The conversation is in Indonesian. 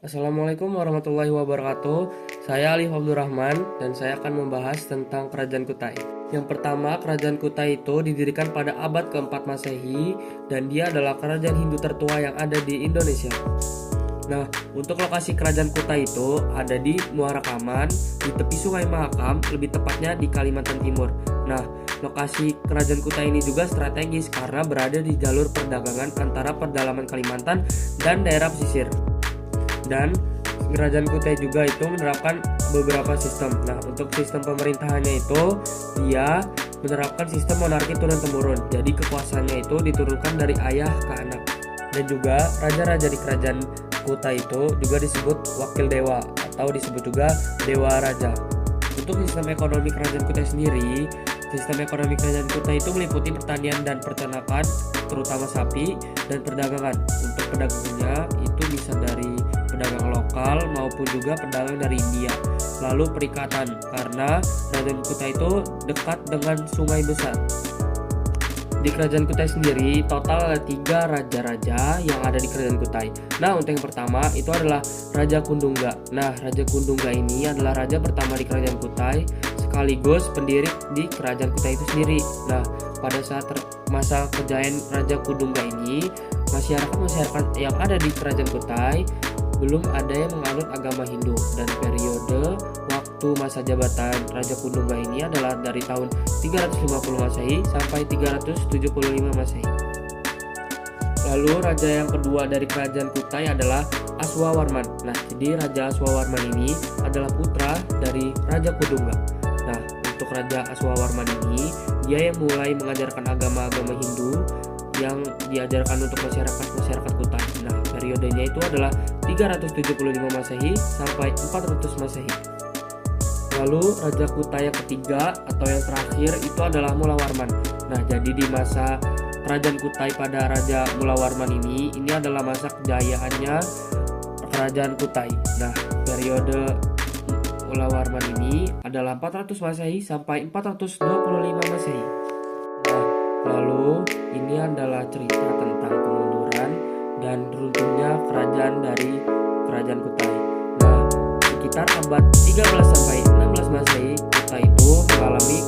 Assalamualaikum warahmatullahi wabarakatuh. Saya Ali Abdurrahman dan saya akan membahas tentang Kerajaan Kutai. Yang pertama, Kerajaan Kutai itu didirikan pada abad ke-4 Masehi dan dia adalah kerajaan Hindu tertua yang ada di Indonesia. Nah, untuk lokasi Kerajaan Kutai itu ada di Muara Kaman, di tepi Sungai Mahakam, lebih tepatnya di Kalimantan Timur. Nah, lokasi Kerajaan Kutai ini juga strategis karena berada di jalur perdagangan antara pedalaman Kalimantan dan daerah pesisir. Dan Kerajaan Kutai juga itu menerapkan beberapa sistem. Nah, untuk sistem pemerintahannya itu dia menerapkan sistem monarki turun-temurun. Jadi kekuasaannya itu diturunkan dari ayah ke anak. Dan juga raja-raja di Kerajaan Kutai itu juga disebut wakil dewa atau disebut juga dewa raja. Untuk sistem ekonomi Kerajaan Kutai sendiri, sistem ekonomi Kerajaan Kutai itu meliputi pertanian dan peternakan, terutama sapi, dan perdagangan. Untuk pedagangnya itu bisa dari pedagang lokal maupun juga pedagang dari India. Lalu perikatan, karena Kerajaan Kutai itu dekat dengan sungai besar. Di Kerajaan Kutai sendiri total ada 3 raja-raja yang ada di Kerajaan Kutai. Nah, untuk yang pertama itu adalah Raja Kundungga. Nah, Raja Kundungga ini adalah raja pertama di Kerajaan Kutai sekaligus pendiri di Kerajaan Kutai itu sendiri. Nah, pada saat masa kejayaan Raja Kundungga ini, masyarakat yang ada di Kerajaan Kutai belum ada yang menganut agama Hindu, dan periode waktu masa jabatan Raja Kundungga ini adalah dari tahun 350 Masehi sampai 375 Masehi. Lalu raja yang kedua dari Kerajaan Kutai adalah Aswawarman. Nah, jadi Raja Aswawarman ini adalah putra dari Raja Kundungga. Nah, untuk Raja Aswawarman ini dia yang mulai mengajarkan agama-agama Hindu yang diajarkan untuk masyarakat Kutai. Nah, periodenya itu adalah 375 Masehi sampai 400 Masehi. Lalu Raja Kutai yang ketiga atau yang terakhir itu adalah Mulawarman. Nah, jadi di masa Kerajaan Kutai pada Raja Mulawarman ini adalah masa kejayaannya Kerajaan Kutai. Nah, periode Mulawarman ini adalah 400 Masehi sampai 425 Masehi. Nah, lalu ini adalah cerita tentang kemunduran dan runtuhnya kerajaan dari Kerajaan Kutai. Nah, sekitar abad 13 sampai 16 Masehi, Kutai itu mengalami